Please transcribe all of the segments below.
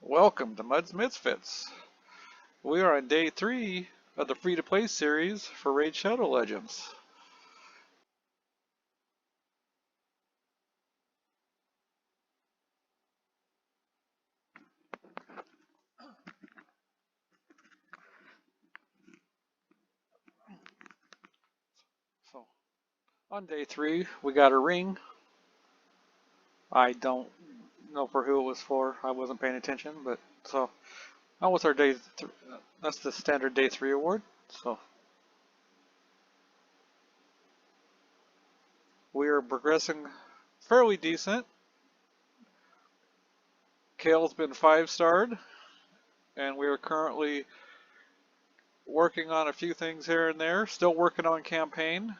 Welcome to Mud's Misfits. We are on day 3 of the free-to-play series for Raid Shadow Legends. So, on day 3, we got a ring. I don't know for who it was for. I wasn't paying attention, but so that was our day. That's the standard day 3 award. So we are progressing fairly decent. Kale's been 5-starred, and we are currently working on a few things here and there. Still working on campaign.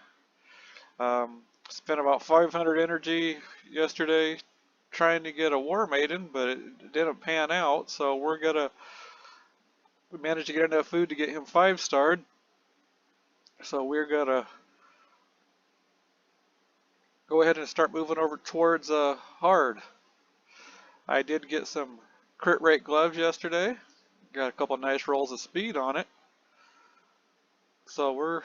Spent about 500 energy yesterday trying to get a War Maiden, but it didn't pan out. So we managed to get enough food to get him 5-starred. So we're gonna go ahead and start moving over towards hard. I did get some crit rate gloves yesterday. Got a couple nice rolls of speed on it. So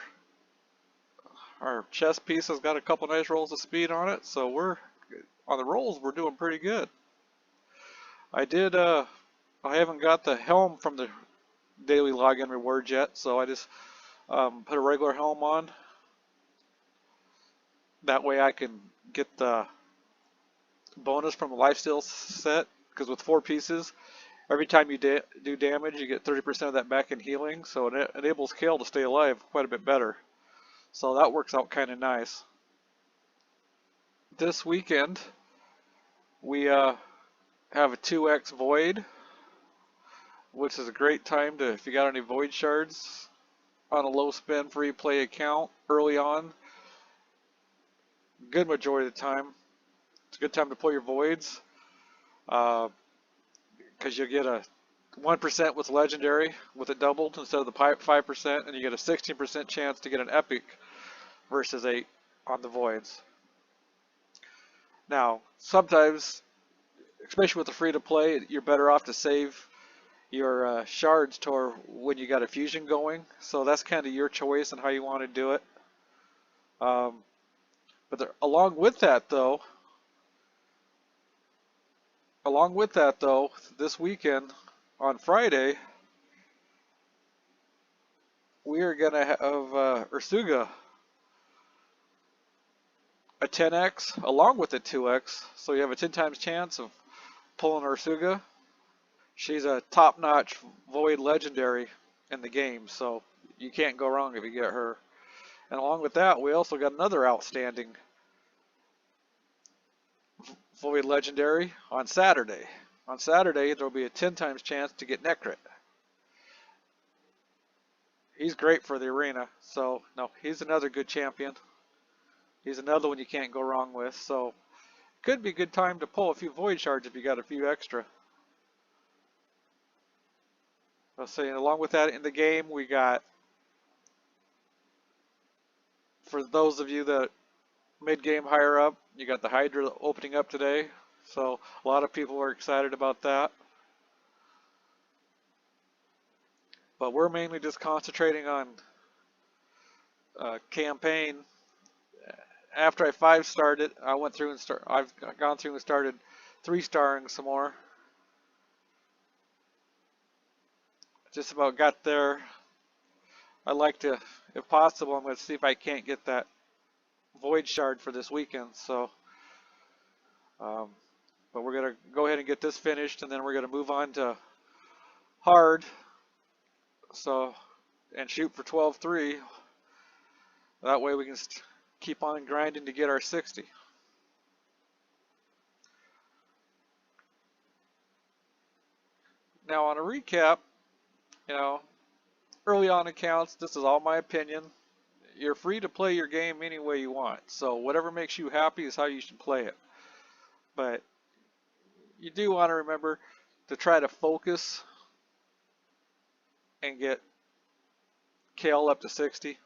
our chest piece has got a couple nice rolls of speed on it. So on the rolls, we're doing pretty good. I haven't got the helm from the daily login rewards yet, so I just put a regular helm on. That way I can get the bonus from the lifesteal set, because with 4 pieces, every time you do damage, you get 30% of that back in healing, so it enables Kale to stay alive quite a bit better. So that works out kind of nice. This weekend, we have a 2x Void, which is a great time to, if you got any Void shards on a low spend free play account early on, good majority of the time, it's a good time to pull your Voids, because you'll get a 1% with Legendary with it doubled instead of the 5%, and you get a 16% chance to get an Epic versus 8 on the Voids. Now, sometimes, especially with the free-to-play, you're better off to save your shards to when you got a fusion going. So that's kind of your choice on how you want to do it. Along with that though, this weekend on Friday, we are gonna have Ursuga a 10x along with a 2x, so you have a 10 times chance of pulling Ursuga. She's a top-notch Void Legendary in the game, so you can't go wrong if you get her. And along with that, we also got another outstanding Void Legendary on Saturday. On Saturday, there will be a 10 times chance to get Necrit. He's great for the arena, so no, he's another good champion. He's another one you can't go wrong with, so could be a good time to pull a few Void Shards if you got a few extra. I'll say, along with that in the game, we got, for those of you that mid-game higher up, you got the Hydra opening up today, so a lot of people are excited about that. But we're mainly just concentrating on campaign. After I 5-starred it, I've gone through and started 3-starring some more. Just about got there. I like to, if possible, I'm going to see if I can't get that Void Shard for this weekend. So, but we're going to go ahead and get this finished, and then we're going to move on to hard. So, and shoot for 12-3. That way we can keep on grinding to get our 60. Now on a recap, early on accounts, this is all my opinion. You're free to play your game any way you want. So whatever makes you happy is how you should play it. But you do want to remember to try to focus and get Kale up to 60.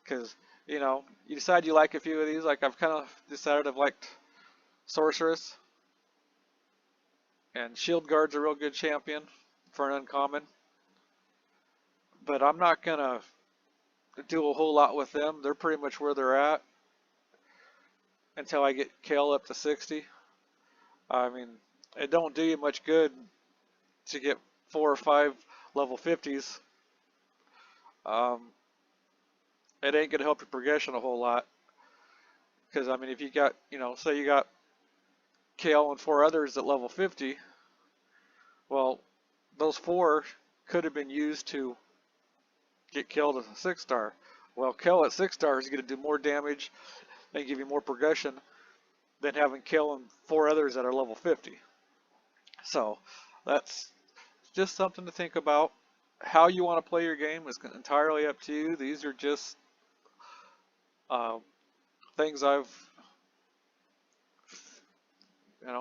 Because, you decide you like a few of these. Like I've kind of decided I've liked Sorceress And Shield Guard's a real good champion for an uncommon. But I'm not going to do a whole lot with them. They're pretty much where they're at until I get Kale up to 60. I mean, it don't do you much good to get 4 or 5 level 50s. It ain't going to help your progression a whole lot. Because, I mean, if you got, say you got Kale and 4 others at level 50, well, those 4 could have been used to get Kale to 6-star. Well, Kale at 6-star is going to do more damage and give you more progression than having Kale and 4 others that are level 50. So, that's just something to think about. How you want to play your game is entirely up to you. These are just things I've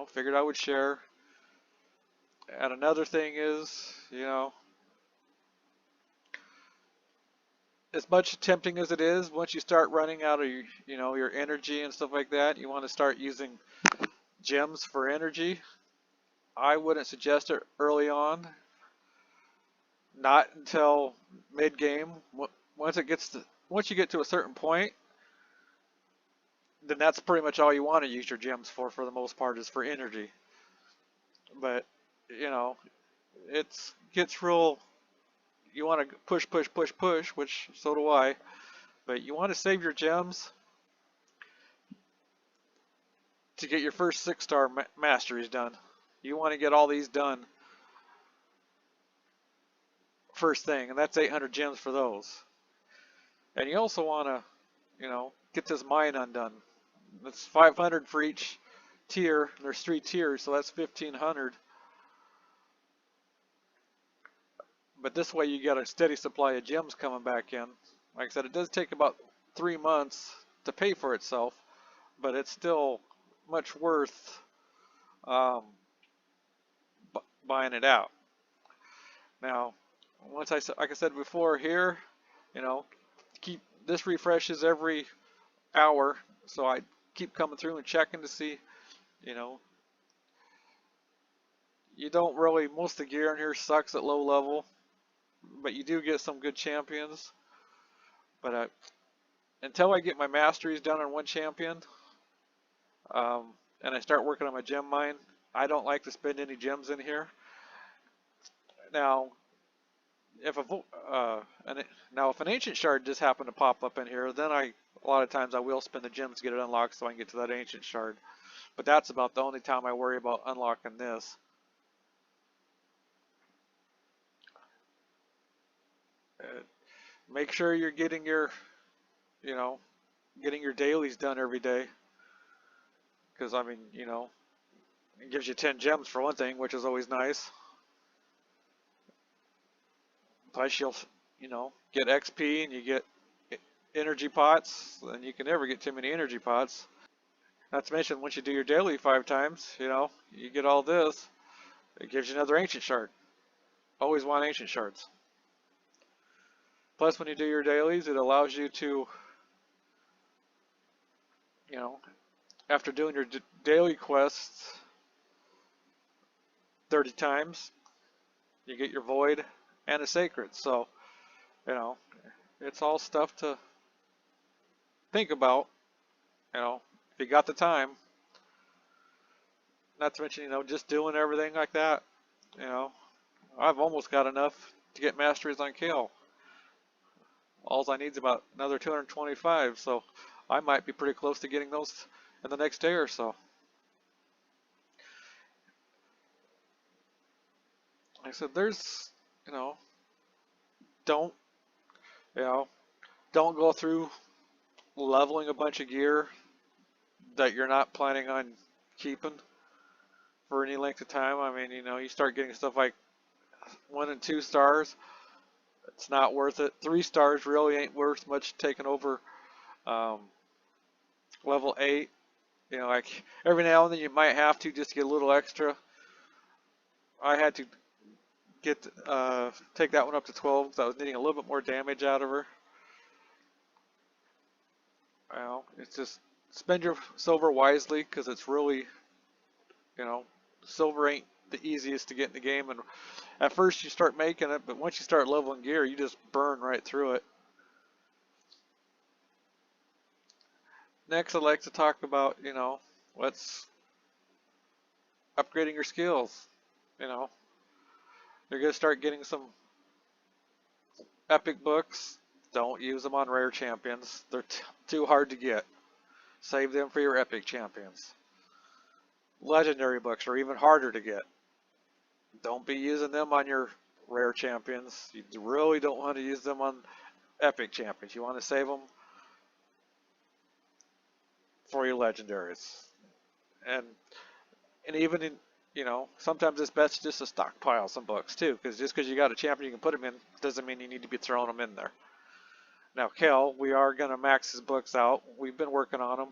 figured I would share. And another thing is, as much tempting as it is, once you start running out of your energy and stuff like that, you want to start using gems for energy. I wouldn't suggest it early on. Not until mid game. Once you get to a certain point, then that's pretty much all you want to use your gems for the most part, is for energy. But it gets real. You want to push, which so do I. But you want to save your gems to get your first 6-star masteries done. You want to get all these done first thing, and that's 800 gems for those. And you also want to, get this mine undone. That's 500 for each tier. There's 3 tiers, so that's 1500. But this way you get a steady supply of gems coming back in. Like I said, it does take about 3 months to pay for itself, but it's still much worth buying it out. Now, like I said before here, this refreshes every hour, so I keep coming through and checking to see, you don't really, most of the gear in here sucks at low level, but you do get some good champions. But until I get my masteries done on one champion, and I start working on my gem mine, I don't like to spend any gems in here. Now, if an ancient shard just happened to pop up in here, then a lot of times I will spend the gems to get it unlocked so I can get to that ancient shard. But that's about the only time I worry about unlocking this. Make sure you're getting your dailies done every day. Because, I mean, it gives you 10 gems for one thing, which is always nice. Plus you'll, get XP and you get energy pots, and you can never get too many energy pots. Not to mention, once you do your daily 5 times, you get all this. It gives you another ancient shard. Always want ancient shards. Plus, when you do your dailies, it allows you to, after doing your daily quests 30 times, you get your void and a sacred. So, it's all stuff to think about, if you got the time. Not to mention, just doing everything like that. I've almost got enough to get masteries on Kale. All I need is about another 225, so I might be pretty close to getting those in the next day or so. Like I said, there's, don't go through leveling a bunch of gear that you're not planning on keeping for any length of time. I mean, you start getting stuff like 1 and 2 stars. It's not worth it. 3 stars really ain't worth much taking over level 8. Like every now and then you might have to just get a little extra. I had to take that one up to 12 because I was needing a little bit more damage out of her. It's just spend your silver wisely, because it's really, silver ain't the easiest to get in the game. And at first you start making it, but once you start leveling gear, you just burn right through it. Next, I'd like to talk about, what's upgrading your skills. You know, you're going to start getting some epic books. Don't use them on rare champions. They're too hard to get. Save them for your epic champions. Legendary books are even harder to get. Don't be using them on your rare champions. You really don't want to use them on epic champions. You want to save them for your legendaries. And even in, sometimes it's best just to stockpile some books too, because just because you got a champion you can put them in doesn't mean you need to be throwing them in there. Now, Kel, we are going to max his books out. We've been working on them.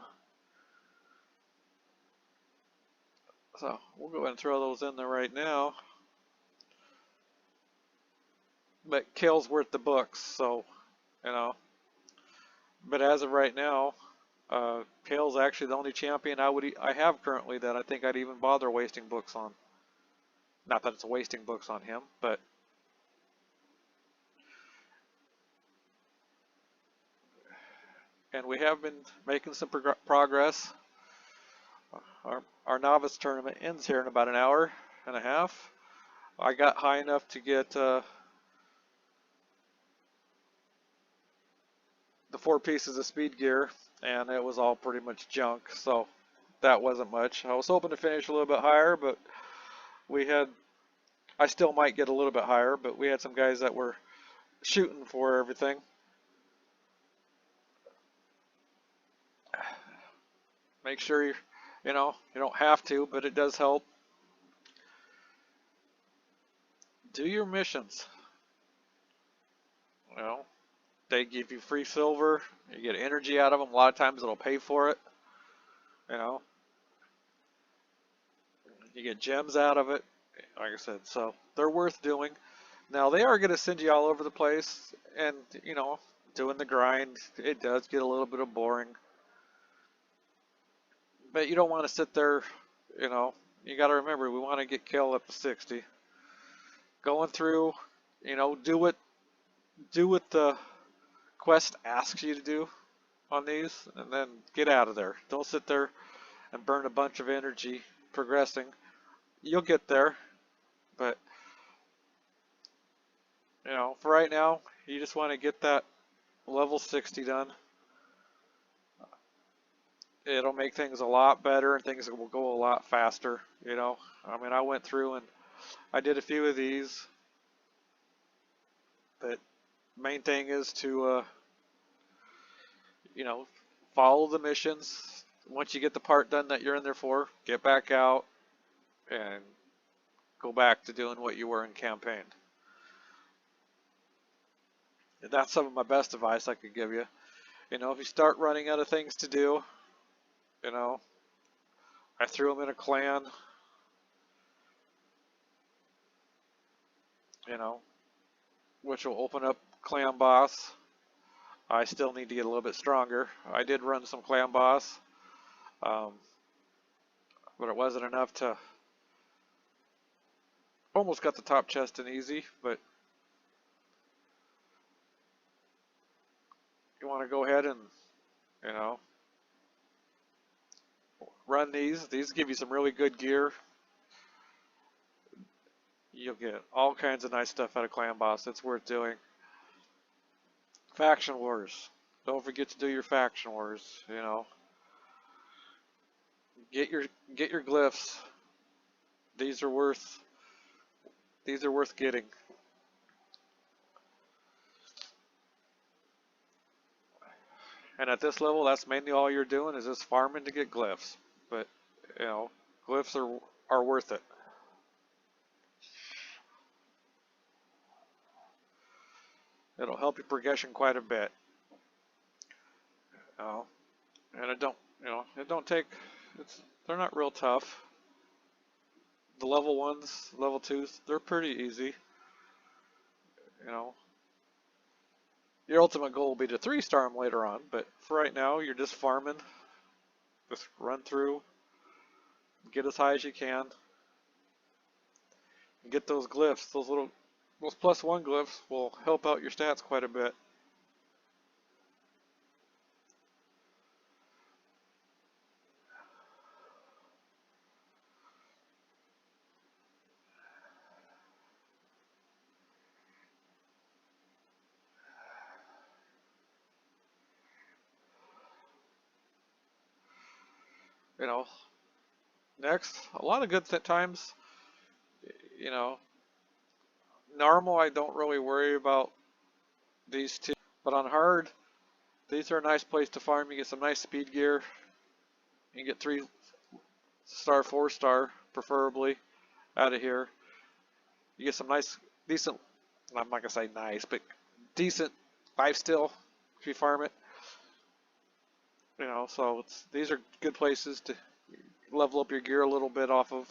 So we'll go ahead and throw those in there right now. But Kel's worth the books, so, But as of right now, Kale's actually the only champion I have currently that I think I'd even bother wasting books on. Not that it's wasting books on him, but and we have been making some progress. Our novice tournament ends here in about an hour and a half. I got high enough to get the 4 pieces of speed gear, and it was all pretty much junk, so that wasn't much. I was hoping to finish a little bit higher, but I still might get a little bit higher, but we had some guys that were shooting for everything. Make sure you don't have to, but it does help. Do your missions. They give you free silver. You get energy out of them. A lot of times it'll pay for it. You get gems out of it. Like I said, so they're worth doing. Now they are going to send you all over the place, and doing the grind, it does get a little bit of boring. But you don't want to sit there, you got to remember, we want to get Kel up to 60. Going through, do what the quest asks you to do on these, and then get out of there. Don't sit there and burn a bunch of energy progressing. You'll get there, but for right now, you just want to get that level 60 done. It'll make things a lot better, and things will go a lot faster. I went through and I did a few of these, but main thing is to follow the missions. Once you get the part done that you're in there for, get back out and go back to doing what you were in campaign. And that's some of my best advice I could give you. If you start running out of things to do, I threw them in a clan, which will open up clan boss. I still need to get a little bit stronger. I did run some clan boss, but it wasn't enough to almost got the top chest in easy, but you want to go ahead and run these. These give you some really good gear. You'll get all kinds of nice stuff out of clan boss. It's worth doing. Faction wars. Don't forget to do your faction wars. Get your glyphs. These are worth getting. And at this level, that's mainly all you're doing is just farming to get glyphs. But glyphs are worth it. It'll help your progression quite a bit. And it don't take. They're not real tough. The level 1s, level 2s, they're pretty easy. Your ultimate goal will be to 3-star them later on, but for right now, you're just farming. Just run through, get as high as you can. Get those glyphs. Those +1 glyphs will help out your stats quite a bit. You know, next, a lot of good times. You know, normal, I don't really worry about these two, but on hard, these are a nice place to farm. You get some nice speed gear. You get 3-star, 4-star, preferably, out of here. You get some nice, decent, I'm not gonna say nice, but decent life still if you farm it. You know, so these are good places to level up your gear a little bit off of.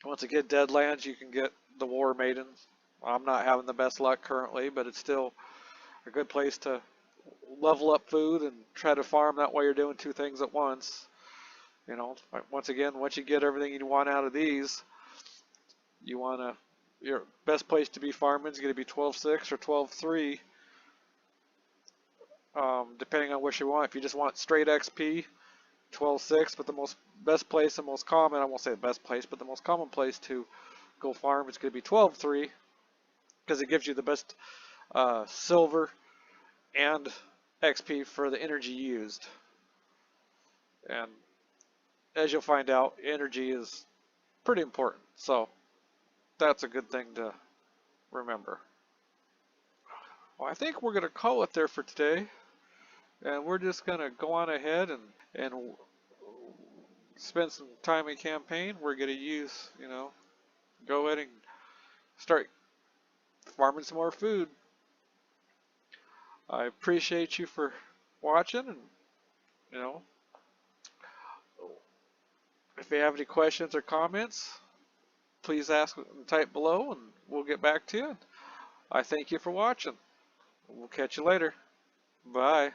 Once you get Deadlands, you can get the War Maidens. I'm not having the best luck currently, but it's still a good place to level up food and try to farm. That way you're doing two things at once. You know, once again, once you get everything you want out of these, you want to, your best place to be farming is going to be 12.6 or 12.3, depending on what you want. If you just want straight XP, 12.6, but the best place and most common, I won't say the best place, but the most common place to go farm is going to be 12.3, because it gives you the best silver and XP for the energy used. And as you'll find out, energy is pretty important, so that's a good thing to remember. Well, I think we're going to call it there for today, and we're just going to go on ahead and spend some time in campaign. We're going to use, you know, go ahead and start farming some more food. I appreciate you for watching, and you know, if you have any questions or comments, please ask and type below, and we'll get back to you. I thank you for watching. We'll catch you later. Bye.